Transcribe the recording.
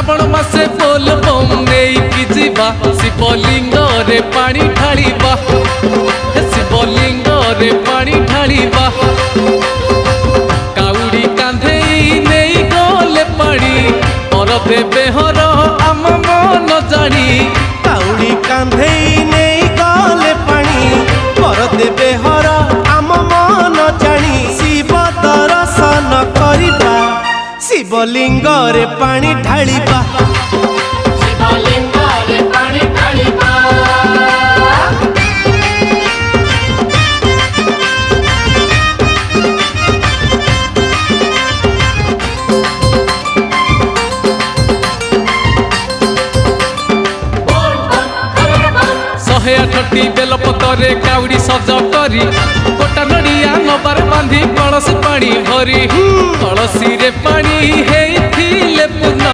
श्रावण मासे बोल बम नेइकी जीवा शिवलिंग रे पानी ढालिबा शिवलिंग रे पानी ढालिबा काउडी कांधे नेई गले पानी पर देबे हर आम मन जानी काउडी कांधे नेई गले पानी पर देबे हर आम मन जानी शिव दर्शन करिबा शिवलिंग रे पानी ढालिबा शिवलिंग रे पानी ढालिबा शहे आठटी बेलपतरे काउडी सज करी गोटा नड़िया नबार बांधी कलसी पानी भरी कलसी रे पानी हे